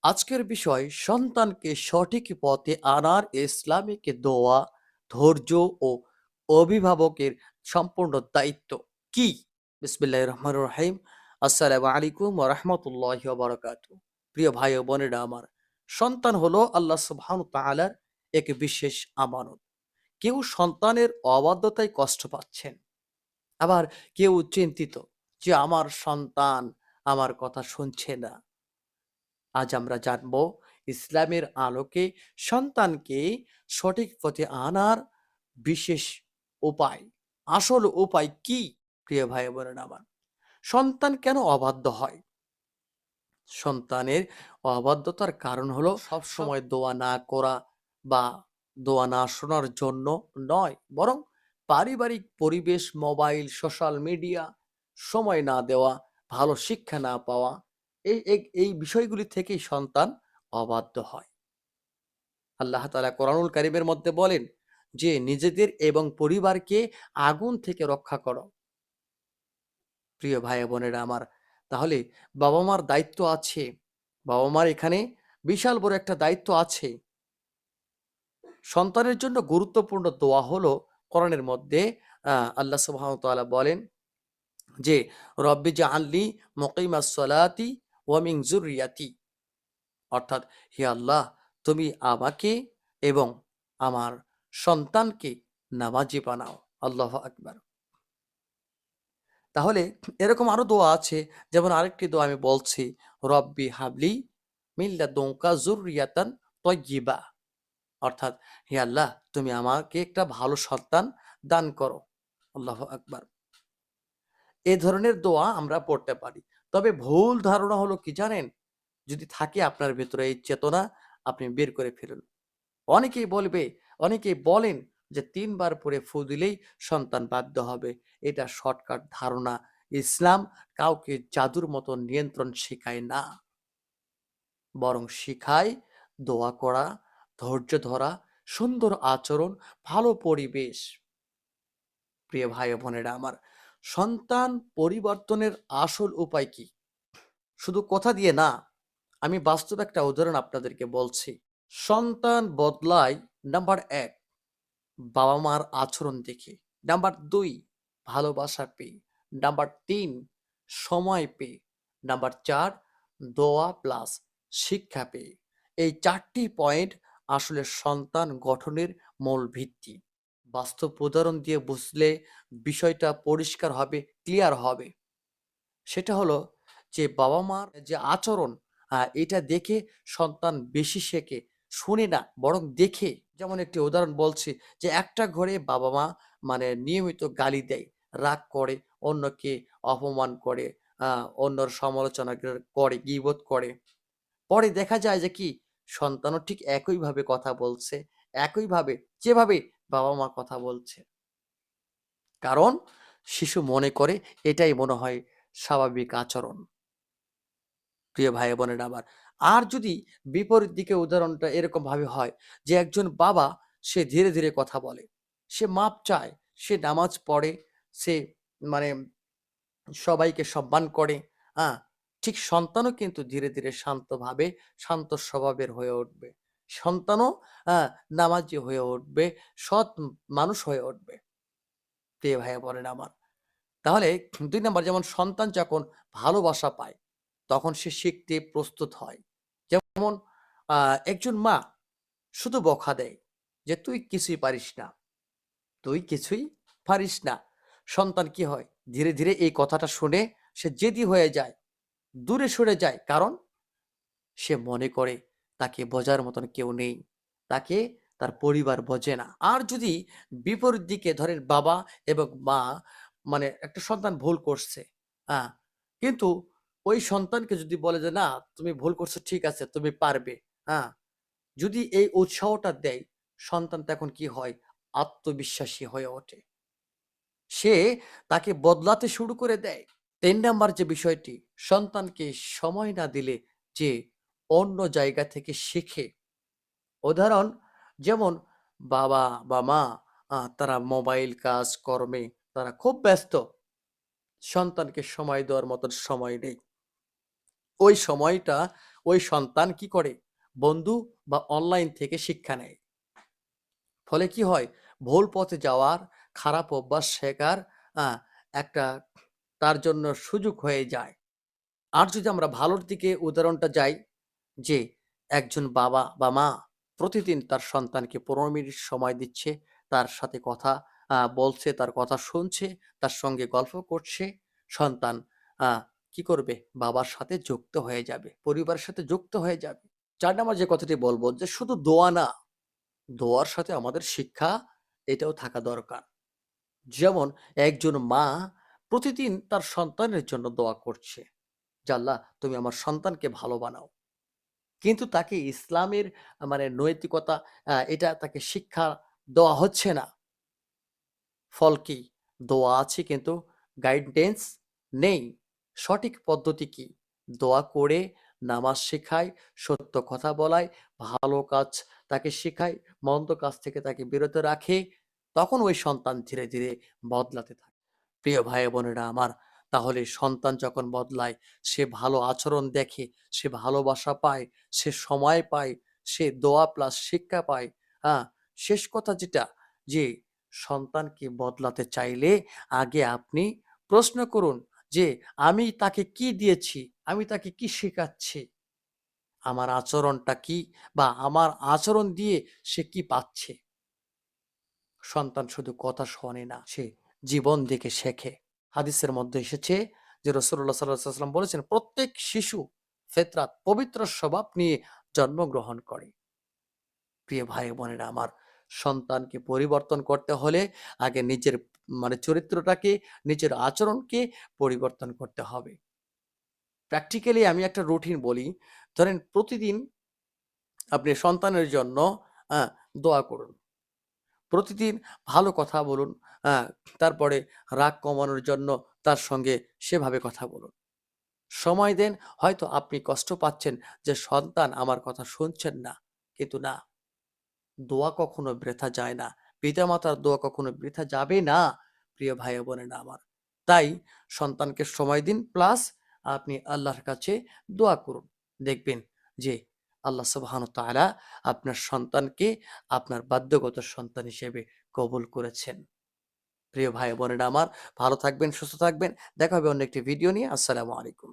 আজকের বিষয় সন্তানকে সঠিক পথে আনার ইসলামিক দোয়া, ধৈর্য ও অভিভাবকের সম্পূর্ণ দায়িত্ব কি? বিসমিল্লাহির রহমানির রহিম। আসসালামু আলাইকুম ওয়া রাহমাতুল্লাহি ওয়া বারাকাতুহু। প্রিয় ভাই ও বোনেরা আমার, সন্তান হলো আল্লাহ সুবহানাহু ওয়া তাআলার এক বিশেষ আমানত। কেউ সন্তানের অবাধ্যতায় কষ্ট পাচ্ছেন, আবার কেউ চিন্তিত যে আমার সন্তান আমার কথা শুনছে না। আজ আমরা জানব ইসলামের আলোকে সন্তানকে সঠিক পথে আনার বিশেষ উপায়। আসল উপায় কি? প্রিয় ভাই বোনেরা আমার, সন্তান কেন অবাধ্য হয়? সন্তানের অবাধ্যতার কারণ হলো সব সময় দোয়া না করা বা দোয়া না শোনার জন্য নয়, বরং পারিবারিক পরিবেশ, মোবাইল, সোশ্যাল মিডিয়া, সময় না দেওয়া, ভালো শিক্ষা না পাওয়া, এই বিষয়গুলি থেকেই সন্তান অবাধ্য হয়। আল্লাহ তাআলা কোরআনুল কারীমের মধ্যে বলেন যে, নিজেদের এবং পরিবারকে আগুন থেকে রক্ষা করো। প্রিয় ভাই বোনেরা আমার, তাহলে বাবা মার দায়িত্ব আছে। বাবা মার এখানে বিশাল বড় একটা দায়িত্ব আছে। সন্তানের জন্য গুরুত্বপূর্ণ দোয়া হলো কোরআনের মধ্যে আল্লাহ সুবহানাহু ওয়া তাআলা বলেন যে, রব্বি জাআলনি মুকিমাস সালাতি ওয়া মিন যুররিয়াতি। অর্থাৎ, হে আল্লাহ, তুমি আমাকে এবং আমার সন্তানকে নামাজি বানাও। আল্লাহু আকবার। তাহলে এরকম আরো দোয়া আছে, যেমন আরেকটি দোয়া আমি বলছি, রব্বি হাবলি মিন লাদুনকা যুররিয়াতান তাইয়্যিবা। অর্থাৎ, হে আল্লাহ, তুমি আমাকে একটা ভালো সন্তান দান করো। আল্লাহু আকবার। এ ধরনের দোয়া আমরা পড়তে পারি। তবে ভুল ধারণা হলো কি জানেন? যদি থাকে আপনার ভেতরে এই চেতনা, আপনি বের করে ফেলুন। অনেকেই বলবে, অনেকেই বলেন যে ৩ বার পরে ফু দিলেই সন্তান বাধ্য হবে। এটা শর্টকাট ধারণা। ইসলাম কাউকে জাদুর মতো নিয়ন্ত্রণ শেখায় না। বরং শিখায় দোয়া করা, ধৈর্য ধরা, সুন্দর আচরণ, ভালো পরিবেশ। প্রিয় ভাই ও বোনেরা আমার, সন্তান পরিবর্তনের আসল উপায় কি? শুধু কথা দিয়ে না, আমি বাস্তব একটা উদাহরণ আপনাদেরকে বলছি। সন্তান বদলায় নাম্বার ১, বাবা-মার আচরণ দেখে। নাম্বার ২, ভালোবাসা পেয়ে। নাম্বার ৩, সময় পেয়ে। নাম্বার ৪, দোয়া প্লাস শিক্ষা পেয়ে। এই ৪টি পয়েন্ট আসলে সন্তান গঠনের মূল ভিত্তি। বাস্তব উদাহরণ দিয়ে বুঝলে বিষয়টা পরিষ্কার হবে, ক্লিয়ার হবে। সেটা হলো যে বাবা-মার যে আচরণ, এটা দেখে সন্তান বেশি শেখে। শুনে না, বরং দেখে। যেমন একটি উদাহরণ বলছি যে, একটা ঘরে বাবা-মা নিয়মিত গালি দেয়, রাগ করে, অন্যকে অপমান করে, অন্যর সমালোচনা করে, গীবত করে। পরে দেখা যায় যে কি, সন্তানও ঠিক একইভাবে কথা বলছে, একইভাবে যেভাবে বাবা-মা কথা বলছে। কারণ শিশু মনে করে এটাই মনে হয় স্বাভাবিক আচরণ। প্রিয় ভাই বোনেরা আমার, আর যদি বিপরীত দিকে উদাহরণটা এরকম ভাবে হয় যে, একজন বাবা, সে ধীরে ধীরে কথা বলে, সে মাপ চায়, সে নামাজ পড়ে, সে মানে সবাইকে সম্মান করে, হ্যাঁ, ঠিক সন্তানও কিন্তু ধীরে ধীরে শান্তভাবে, শান্ত স্বভাবের হয়ে উঠবে। সন্তানও নামাজি হয়ে উঠবে, সৎ মানুষ হয়ে উঠবে। প্রিয় ভাই বোনেরা আমার, তাহলে ২ নাম্বার, যেমন সন্তান যখন ভালোবাসা পায়, তখন সে শিখতে প্রস্তুত হয়। যেমন আ একজন মা শুধু বকা দেয় যে, "তুই কিছুই পারিস না, তুই কিছুই পারিস না।" সন্তান কি হয়? ধীরে ধীরে এই কথাটা শুনে সে জেদি হয়ে যায়, দূরে সরে যায়। কারণ সে মনে করে তাকে বোঝার মতন কেউ নেই। তাকে তার পরিবার বোঝে না। আর যদি বিপরীত দিকে ধরেন, বাবা এবং মা, একটা সন্তান ভুল করছে, হ্যাঁ? কিন্তু ওই সন্তানকে যদি বলে যে, "না, তুমি ভুল করছো, ঠিক আছে, তুমি পারবে।" হ্যাঁ? যদি এই উৎসাহটা দেয়, সন্তান তখন কি হয়? আত্মবিশ্বাসী হয়ে ওঠে। সে তাকে বদলাতে শুরু করে দেয়। ৩ নাম্বার যে বিষয়টি, সন্তানকে সময় না দিলে যে অন্য জায়গা থেকে শেখে। উদাহরণ, যেমন বাবা বা মা, তারা মোবাইল কাজকর্মে তারা খুব ব্যস্ত। সন্তানকে সময় দেওয়ার মতন সময় নেই। ওই সময়টা ওই সন্তান কি করে? বন্ধু বা অনলাইন থেকে শিক্ষা নেয়। ফলে কি হয়? ভুল পথে যাওয়ার, খারাপ অভ্যাস শেখার আ একটা তার জন্য সুযোগ হয়ে যায়। আর যদি আমরা ভালোর দিকে উদাহরণটা যাই যে একজন বাবা বা মা প্রতিদিন তার সন্তানকে ১৫ মিনিট সময় দিচ্ছে, তার সাথে কথা বলছে, তার কথা শুনছে, তার সঙ্গে গল্প করছে। সন্তান আ কি করবে? বাবার সাথে যুক্ত হয়ে যাবে, পরিবারের সাথে যুক্ত হয়ে যাবে। ৪ নাম্বার যে কথাটি বলব যে শুধু দোয়া না, দোয়ার সাথে আমাদের শিক্ষা এটাও থাকা দরকার। যেমন একজন মা প্রতিদিন তার সন্তানের জন্য দোয়া করছে যে, "আল্লাহ তুমি আমার সন্তানকে ভালো বানাও।" কিন্তু তাকে ইসলামের মানে নৈতিকতা এটা তাকে শিক্ষা দেওয়া হচ্ছে না। ফল কি? দোয়া আছে কিন্তু গাইডেন্স নেই। সঠিক পদ্ধতি কি? দোয়া করে, নামাজ শেখায়, সত্য কথা বলায়, ভালো কাজ তাকে শেখায়, মন্দ কাজ থেকে তাকে বিরত রাখে। তখন ওই সন্তান ধীরে, ধীরে বদলাতে থাকে। প্রিয় ভাই বোনেরা আমার, তাহলে সন্তান যখন বদলায়, সে ভালো আচরণ দেখে, সে ভালোবাসা পায়, সে সময় পায়, সে দোয়া প্লাস শিক্ষা পায়। হ্যাঁ? শেষ কথা যেটা যে সন্তানকে বদলাতে চাইলে আগে আপনি প্রশ্ন করুন যে, "আমি তাকে কি দিয়েছি? আমি তাকে কি শেখাচ্ছি? আমার আচরণটা কি? বা আমার আচরণ দিয়ে সে কি পাচ্ছে?" সন্তান শুধু কথা শোনে না, সে জীবন দেখে শেখে। হাদিসের মধ্যে এসেছে যে রাসূলুল্লাহ সাল্লাল্লাহু আলাইহি ওয়াসাল্লাম বলেছেন, "প্রত্যেক শিশু ফেতরাত পবিত্র স্বভাব নিয়ে জন্মগ্রহণ করে।" প্রিয় ভাই বোনেরা আমার, সন্তানকে পরিবর্তন করতে হলে আগে নিজের মানে চরিত্রটাকে, নিজের আচরণকে পরিবর্তন করতে হবে। প্র্যাকটিক্যালি আমি একটা রুটিন বলি। ধরেন প্রতিদিন আপনি সন্তানের জন্য আ দোয়া করুন। প্রতিদিন ভালো কথা বলুন। আ তারপরে রাগ কমানোর জন্য তার সঙ্গে সেভাবে কথা বলুন। সময় দেন, হয়তো আপনি কষ্ট পাচ্ছেন যে সন্তান আমার কথা শুনছেন না। কিন্তু না, দোয়া কখনো বৃথা যায় না। পিতামাতার দোয়া কখনো বৃথা যাবে না, প্রিয় ভাই ও বোনেরা আমার। তাই সন্তানকে সময় দিন প্লাস আপনি আল্লাহর কাছে দোয়া করুন। দেখবেন যে আল্লাহ সুবহানাহু ওয়া তাআলা আপনার সন্তানকে আপনার বাধ্যগত সন্তান হিসেবে কবুল করেছেন। প্রিয় ভাই ও বোনেরা আমার, ভালো থাকবেন, সুস্থ থাকবেন। দেখা হবে অন্য একটি ভিডিও নিয়ে। আসসালামু আলাইকুম।